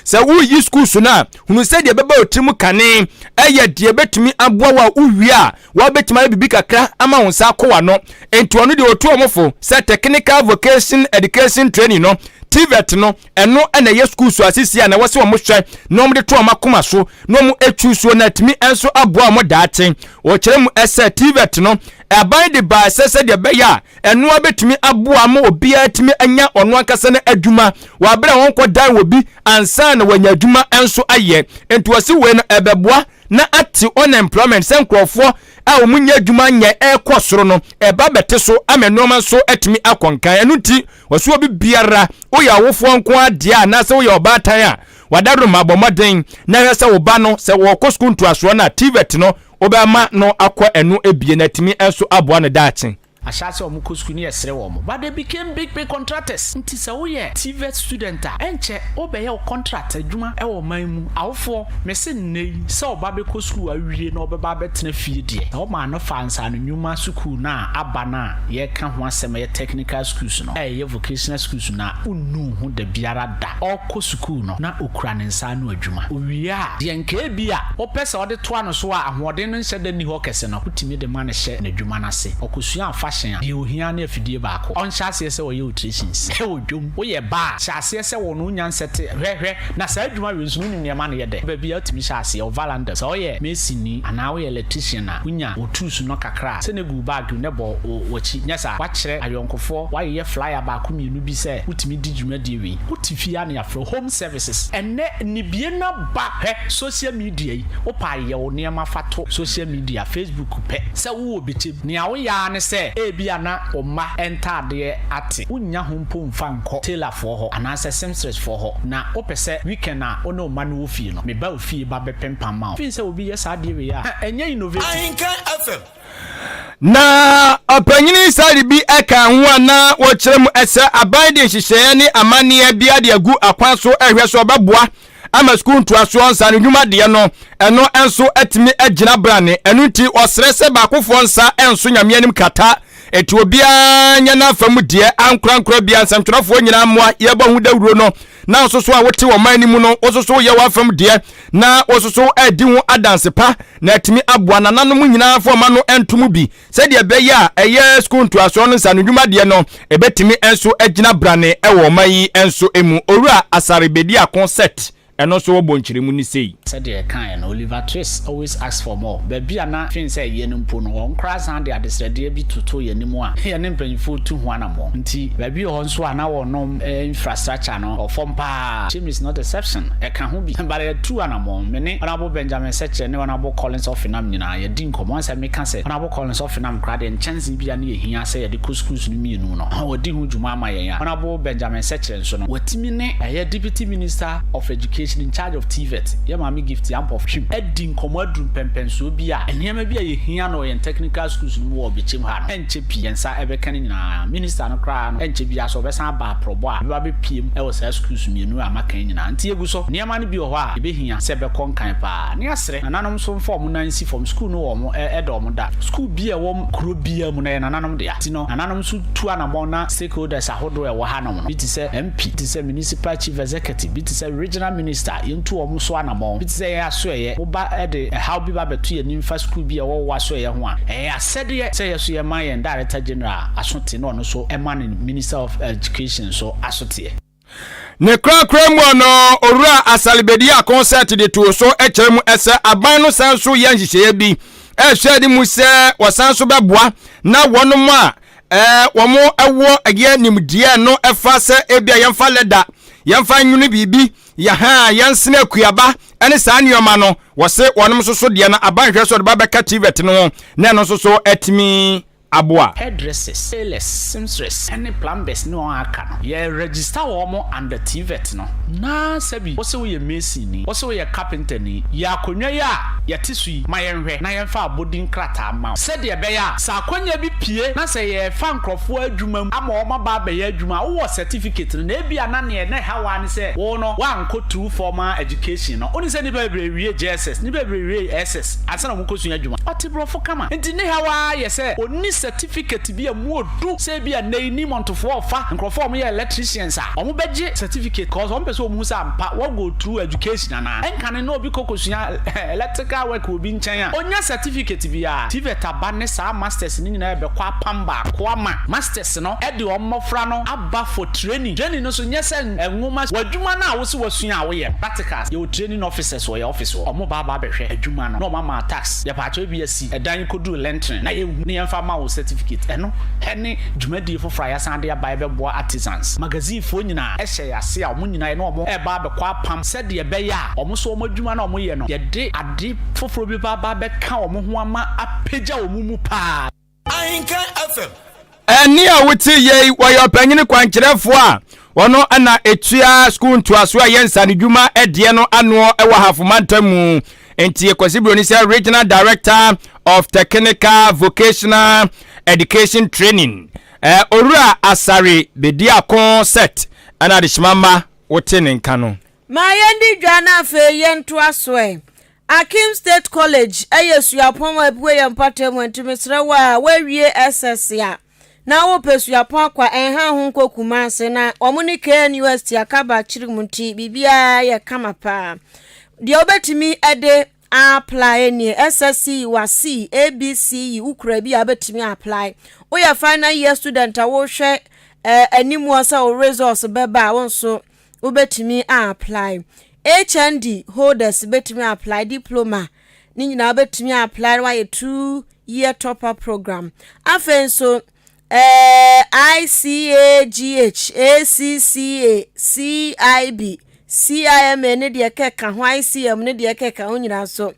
se wo yi school su na hunu se de beba otimu kane eye de betumi aboa wa uwie a wa betuma bibi kakra ama wonsa akwa no enti ono de otu omofo se technical vocation education training no TVET no eno ena ye school so asisi a na wose omo hwe no mde to omakoma so no mu etusuo na timi enso aboa mo daate o kire mu ese TVET no aban de ba sese de be ya eno abetumi aboa mo obi atimi anya ono akasa na adwuma wa bere won ko dan obi ansa na wanya adwuma enso aye enti wose we no ebeboa na ati unemployment sen krofo a omunya adwuma nya ekosoro no eba bete so amenoma so atimi akonkan enu ti wose obi biara oya wofo nko ade a na se oya obatan a wadaro mabomoden na hwese wo ba no se wo kosku ntoaso na TVET no obama no akwa enu ebie na timi enso aboa ne daachin ashase omuko school ni esre wo mo but they became big contractors nti se wo ye TVET student a enche obeye o contract adwuma e wo man mu awofo mese nnei se oba be ko school awie na obeba betena fie de na o ma no fansa no nyuma school na aba na ye ka ho asem ye technical schools no ye vocational schools na unu hu da biara da okọ school no na okura ne nsa no adwuma owie a de nka bi a o pese o de to ano so a ahoden no nhyɛ da ni ho kese no kutimi de ma ne hyɛ na adwuma na se okosua afa de ohia na afidie baako on chase se wo ye nutritions e odwom wo ye ba chase se wo no nyansete hwehwe na sa adwuma wensu no niema na ye de ba bia timi chase o valanda so ye mesini ana wo ye electrician na unya otusu no kakra se ne gu bag ne bo wachi nyasa wa kire ayonkofo wa ye flyer baako mienu bi se utimi di dwuma die wi utifia na afro home services enne ni bie na ba social media yi wo pa ye wo niema fato social media Facebook pe se wo obetem ni awo ya ne se bia na oma entade ate unya hompo mfa nko tailor for ho anase seamstress for ho na opese weekend na ono oma no ofie no me ba ofie ba bepempa ma fin se obi yes ade we ya enye innovation Ahenkan FM na opanyini sari bi aka ho na wo kire mu ese abande hyehyeye ne amane bia de agu akwan so ehwe so baboa ama school ntoaso nsa no dwuma de no eno enso atimi agina brane enu ti osrese bakofo nsa enso nyame kata eti obia nya na famu de ankrankra bia nsamtwerafo nyina moa ye ba hu dawuro no na ososo a wote wo man ni mu no ososo ye wa fam de na ososo adi hu adanse pa na atimi aboa na nanom nyina fo ma no entum bi se de be ya eye school ntoaso no nsa no dwuma de no ebetimi enso agina brane e wo mai enso emu owura asarebedi akon set and also bonchirimu ni sei said the kind Oliver Twist always asks for more baby ana fin say ye nimpo no on cross and the adesrede bi toto ye nimu a ye ne mpanyfo tu ho anamo nti baby ho nso ana wo no infrastructure no of pompa team is not exception e ka ho bi but e tu anamo me ne honorable Benjamin Seche ne honorable Collins of Finam nyina ye din komo say me ka say honorable Collins of Finam crowd en chance bi ana ye hia say ye de couscous no mienu no odi ho dwuma ama ye ya honorable Benjamin Seche nso no watimi ne ye deputy minister of education in charge of TVET ye mami gift amp of chim edin komodrum pempenso bi a enhema bi a ye hia no ye technical schools no wo bichim ha no enche piensa ebeka ni na minister no kra no enche bi aso besa ba probo a ba be piem e wo sa schools mienu amakan nyina nti egu so niema no bi ho a ebe hia se be konkan pa ne asre nananom so form nansi from school no wo mo edom da school bi e wo kro bi am na nananom de ati no nananom so tu anamo na stakeholders ahodo e wo ha no bi ti se MP ti se municipal chief executive bi ti se regional minister yentu omo so anamo bi ti se ya so ye wo ba de how bi ba betu ye nimfa school bi e wo wa so ye ho a asede se ye so ye man ye director general asote no so eman minister of education so asote ne krakra mu no owura asalibedi a concert de to so ekere mu ese aban no san so ye nhihye bi ehwe di mu se wasan so beboa na wonom a womo ewo age nimdie no efa se ebia yemfa leda yemfa nwunu bibi ya ha yansene akuaba ene saa nioma no wose wonom so so de na aban hwe so de ba beka TVET no na no so etimi aboa hairdressers, tailors, seamstress, any plumbers no aka no. Ye register wo under TVET no. Na sabi, wo se wo ye mason ni, wo se wo ye carpenter ni, ya akonwa ya tisui ma yenhwe na yenfa abodin krata ma. Said ye be ya, sa akonya bi pie na se ye fa nkrofo adwuma mu ama wo ma ba be ya adwuma wo certificate na e bia na ne hawa ni se wo no wa nko true formal education no. Oni se ni be wie JSS, ni be wie SS, asana mo kosu adwuma. Oti brofo kama. Enti ne hawa ye se oni certificate bi amu odu se bia na ni montofo ofa nkrofo mo ye electricians a omo beje certificate cause omo pese omu sa ampa wo go through education na enkan no obi kokosuya electrical work obi nchen a onya certificate bia TVET aba ne sa masters ni nyina be kwa pamba kwa ma masters no e de omofra no aba for training no so nyese enwoma wadwuma na wo se wasua wo ye practicals ye training officers wo ye office wo omo ba behwe adwuma no mama tax ye pa cho bi asi edan kodu lentern na ye ne yemfa ma wo certificate eno ene dwumadi fo fra ya san de aba be bo artisans magazine fo nyina e hye ase a omo nyina no omo e ba be kwa pam said ye be ya omo so omo adwuma na omo ye no ye de ade foforo bi ba be ka omo ho ama apeja omo mu pa Ahenkan FM eni a wuti ye woyo panyini kwankyerefo a wono ana etua school ntoaso a yensa ne dwuma edie no ano e wa hafomantamu enti Kwasibro say regional director of technical vocational education training Orua Asare bedi akon set ana de shimama wote ne nka no ma yendi dwana fe yentu asoe Akim State College eyesuapon abuwe yempatem antimisra wa wie SS ya na wo pesuapon akwa enha ho nkokuma na omuni University akaba chirimunti bibia ye kamapa de obetimi ede apply ni SSC wa C ABC ukura bi abetimi apply o ya final year student a wo hwe animu asa o results beba wonso obetimi apply HND holders betimi apply diploma ni nyina betimi apply wa 2-year top up program afenso ICAGH ACCA CIB CIM ne de keka ho ICM ne de keka ho nyina so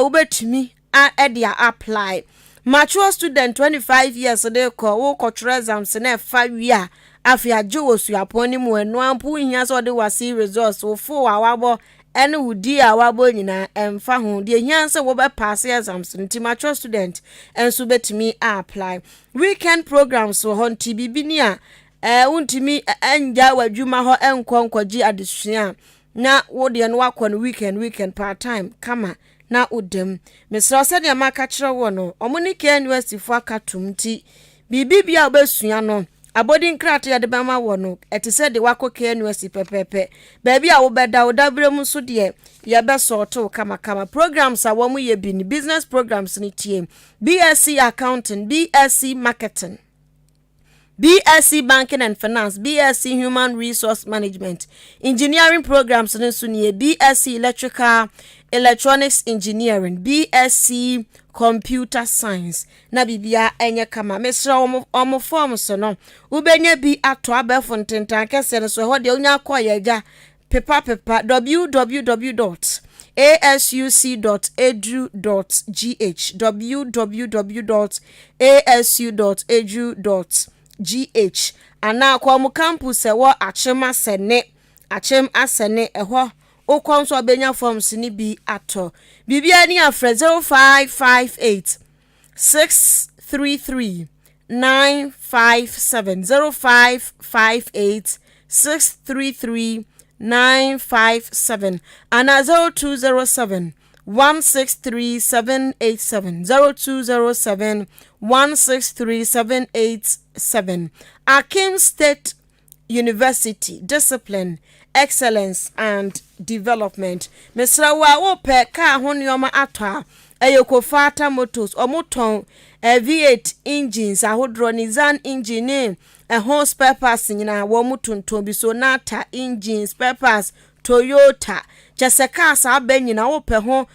ubetimi e apply mature student 25 years de ko wo cultural exams na fa wi afi ajo osuapon ni mu enu ampu hia so de wasi results wo fo awabo ene wudi awabo nyina emfa ho de hia se wo be pass exams nti mature student enso betimi apply weekend programs so hon TBB ni a untimi anja wadwuma ho enkonkwaji adesua na wo de no wakọ no weekend part time kama na udem mesra se de maka kire wo no omunike university fo akatum ti bibibia obesua no abodi nkrata ya de bema wo no etise de wakọ university pepepe baabi a wo beda wo dabrem so de ye be sorto kama programs a wo mu ye bi ni business programs ni tie BSc accounting BSc marketing BSc Banking and Finance, BSc Human Resource Management, Engineering programs ni BSc Electronics Engineering, BSc Computer Science. Na bibia enye kama mesra omo form so no. Ubenya bi ato abefo ntentan kese no so ho de onya akoyeja pepa www.asuc.edu.gh www.asu.edu.gh ana kwa mu campus ewo achem asene eho okonso abenya forms ni bi ato bibia ni afre 0558 633 957 0558 633 957 ana 0207 163787 0207 163787 Akim State University Discipline Excellence and Development Mesra wa wo pe ka ho nioma atwa eyokofata motors omoton V8 engines ahodro Nissan engine ho spare parts nyina wo mutonton bi so nata engine spare parts Toyota Cheseka sa ba nyina wo pe ho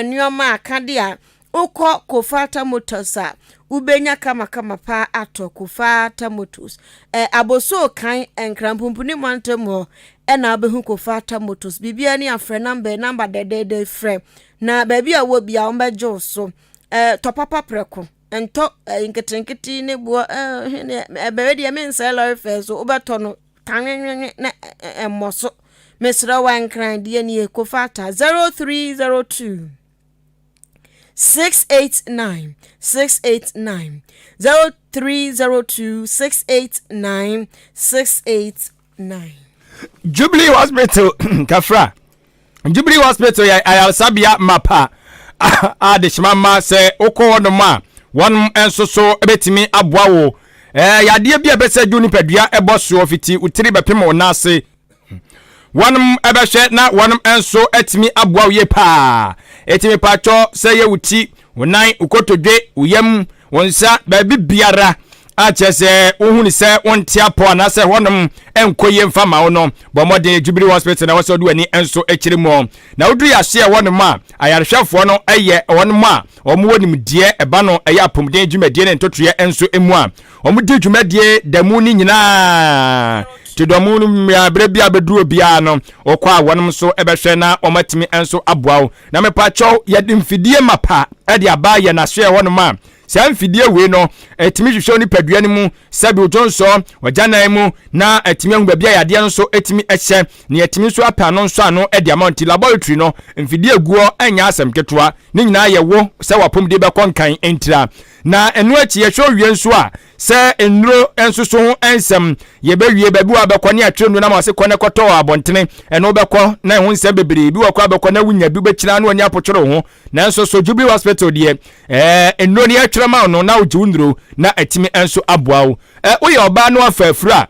nioma akade a ukọ Kofata Motors a ubenya kama pa ato Kofata Motors aboso kan enkrampumpu mantemo na abehu Kofata Motors bibia ni afre number de frame na baabi a wo bia ombejo so topapa preko ento nketenketi ne bo ebe de men say lorry fare so obeto no tanwenwe na emmoso mesra wan kran de ne ekofata 0302 689 0302 689 689 Jubilee Hospital Kafra Jubilee Hospital ya sabia mapa de shimama se okọ no ma won enso so ebetimi aboa wo yade bia bese ju ni padua eboso ofiti utiri bepem na ase wonum ebehwe na wonum enso etimi aboa ye pa etimi pacho se ye wuti wonan ukotodwe uyam wonsa ba bibiara a chese ohuni se wontia po na se honum enkoye mfama wo no bomode Jubilee Hospital na woso duani enso ekirimo na wodu ya hye wonum a ayarhwefo no eye wonum a omuwonim die eba no eye apomden dwumadie ne ntotoye enso emu a omudi dwumadie damu ni nyina tidomu no brebia beduro bia no okwa wonum so ebehwe na omatimi enso aboawo na mepacho yedi mfidie mapa ede aba ye na hye wonum a samfidie we no etimi hwehwe ni padua ni mu sabi ojonso wajana mu na etimi hu bia yade no so etimi ehye ne etimi so apa no so ano ede amount laboratory no mfidie guo anya asem ketoa ni nyina ye wo se wapomde be konkan entira na enu achi ye hwe wie nso a se enuro enso so ho ensem ye be wie babu abekone atwenu na ma se kone koto abontene eno bekọ na hu nse bebre bi wakọ abekọ na wunya bi bekira na onya potworo ho na enso so Jubilee Hospital de enuro ni atwema no na ojiwundro na etimi enso aboawo oye oba no afafura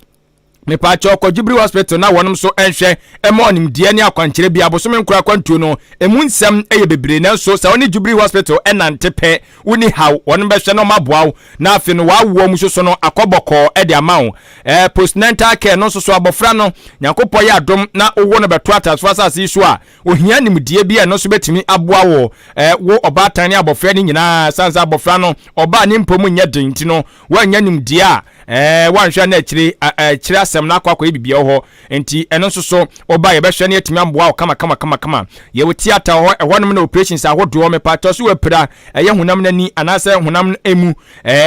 me pa cho Jubilee Hospital na wonum so enhwe emonim die ne akwankyere bia bosome nkura kwantuo no emu nsem eye bebre na so sa oni Jubilee Hospital enantepe uni haw wonum behwe no maboawo na afi no wawo mu so no akoboko e de amawo postnatal care no so abofra no nyakopo ya adom na owo no beto atasfo asase so a ohia nimdie bia no so betimi aboawo wo obatan ne abofra ni nyina sanza abofra no oba ni mpom nya denti no wanya nimdie a wanhwa na akire asem na akwa bibia ho enti eno so oba ye behwe ne atimi amboa kama ye wo theater ho ehonum na operations ahodo me pato so wapira ye hunam nani anase hunam emu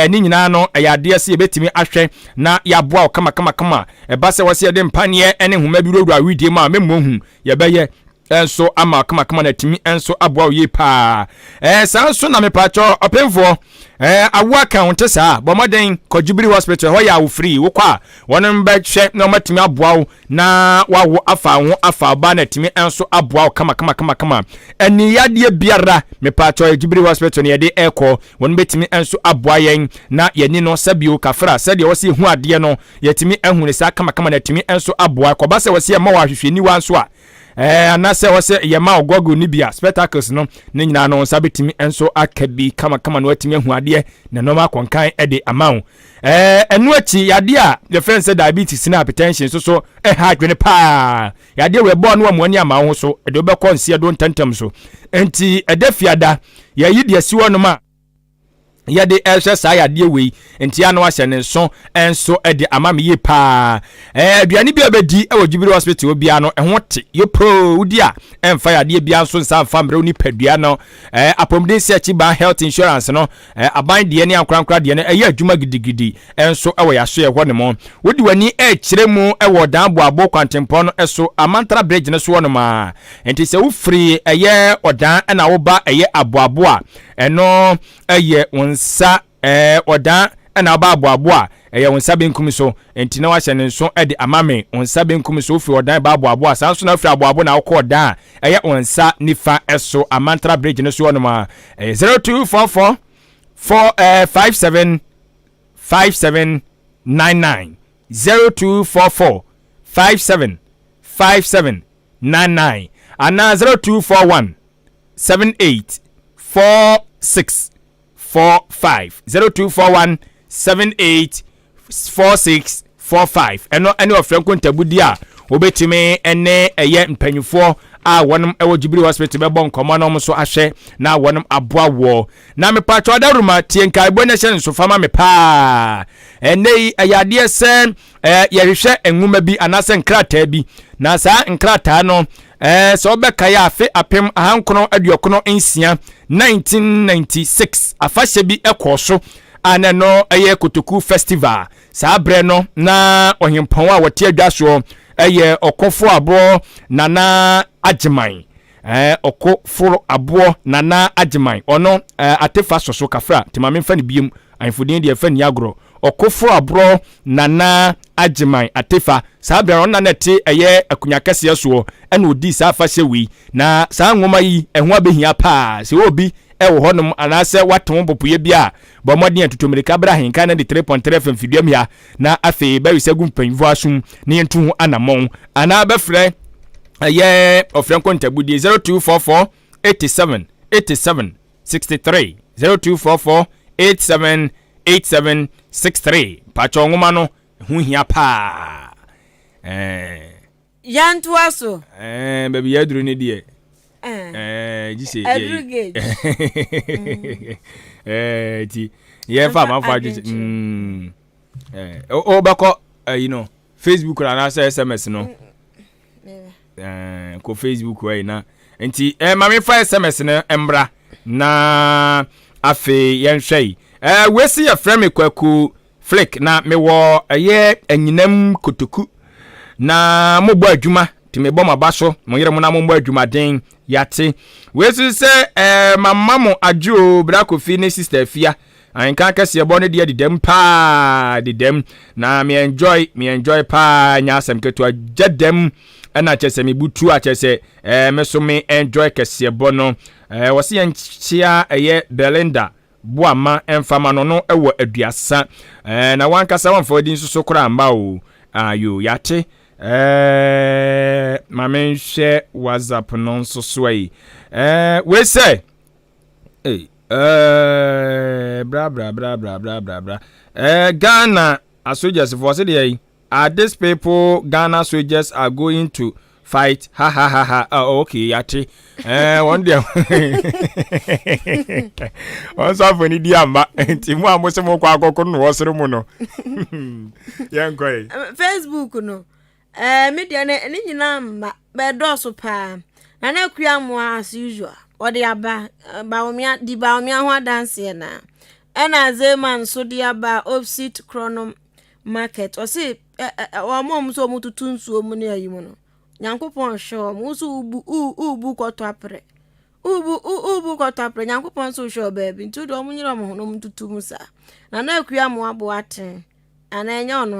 ni nyina no yade se ye betimi ahwe na ya boa kama ba se wose ye de mpanie ene huma bi rodwa widie ma memmohu ye beye enso ama kama na timi enso aboa ye pa sanso na me pacho opemfo awa kan wonte sa bomoden ko Jubilee Hospital ho ya wo free wo kwa wonem be hwe na matimi aboa na wawo afa ho afa ba na timi enso aboa kama eni yade biara me pacho Jubilee Hospital ne yade eko wonem betimi enso aboa yen na yeni no sabio kafra sade wo se hu ade no yetimi ehune sa kama na timi enso aboa ko ba se wo se ma wa hwehweni wa nso a anase wose yema ogogo ni bia spectacles no ne nyina no sabetimi enso akabi kama no atimi hu ade na no ma konkan ede amawo enu achi yade a the friend said diabetes na hypertension so ha dwene pa yade we bo no amoni amawo so ede obekọ nsie do ntantam so enti edafiada ya yidi asiwo no ma yade ehwe sa yade we enti ya no ahye ne so enso ede amame ye pa aduane bia bedi e wo Jubilee Hospital bia no ehote yepo udia emfa yade bia so nsa famre oni padua no apomden search ba health insurance no aban de ne ankrankra de ne eye adwuma gidigidi enso e wo yaso ye hɔ ne mo wodi wani kire mu e wo dan boabo kwantempo no eso amantra bridge ne so wɔ no ma enti se wo free eye odan na wo ba eye aboabo a eno eye wonsa odan na aboabo a eye wonsa benkum so enti na wa hye ne so de amame wonsa benkum so fi odan aboabo a sanso na fi aboabo na wo odan eye wonsa nifa eso amantra bridge ne so wɔ no ma 0244 575799 0244 575799 ana 0241 784645 0241 784645 eno ene ofrenko ntabudi a obetime ene eye mpanyufo a wonum ewo Jubilee Hospital be bon komo no so ahwe na wonum aboa wo na me pa twa daruma tie nkai bo na hye nso fama me pa ene ayade se ye hwehwe enwuma bi anase nkrata bi na sa nkrata no so obeka ya afe apem ahankono aduokono ensia 1996 afahyɛ bi ɛkɔ so ana no ɛyɛ kotoku festival saa brɛ no na ɔhempɔn a wɔte adwa so ɛyɛ ɔkɔfo aboɔ nana agyeman ɔkɔfo aboɔ nana agyeman ɔno atefa soso kafra temame mfa ne biem ayefodin de ɛfa ni agro ɔkɔfo aboɔ nana agyeman atefa saa brɛ ɔno na te ɛyɛ akunya kɛseɛ so ɛna odi saa afahyɛ wi na saa nwoma yi ɛho abɛhia paa sɛ obi ɛwɔ hɔnom anaasɛ watom popoye bia bɔ mmɔden atutomirika bra Ahenkan 93.3 FM fiduam ya na afei bɛwi sɛ gu mpanyimfo asum ne yɛntu ho anamɔn anaa bɛfrɛ ɛyɛ ɔfrɛ nkontabudie 0244 87 87 63 0244 87 87 63 pacho nwoma no ho hia paa yantu aso baby yaduru ne die jise ti ye fa ma fa jise o bako you know Facebook na say SMS no ko Facebook way na nti ma me fa SMS no embra na afi yenhwei we see a frame kwaku flick na me wo ye anyinam kotoku na mo bo adwuma ti me bo maba so mo yere mo na mo bo adwuma den yate we see say mama mo adwo bra kofi ne sister fia Ahenkan Kasiebo ne de dem pa de dem na me enjoy pa nya asem ketu agedem na chese me butu a chese me so me enjoy Kasiebo no wo se enchia Belinda Boama emfama no ewo aduasa na wankasa wonfodi nso kora mba o ayo yate mamenhwe WhatsApp no nso so yi we say bra Ghana soldiers for say dey these people Ghana soldiers are going to fight ha okay yate one day once for ni diamba nti mu amose mo kwa akoko no wosere mu no yankoi Facebook no media ne nyina ma be doso pa na akua mo as usual odi aba baomia ho dance na na zeman so di aba opposite chronom market o se o mo so mo tutunsuo mu ne ayi mu no Nyankopon show mo so ubu kotapre ubu kotapre Nyankopon so show baby ntu do mo nyira mo no mtutu musa na akua mo abo aten ana enya ono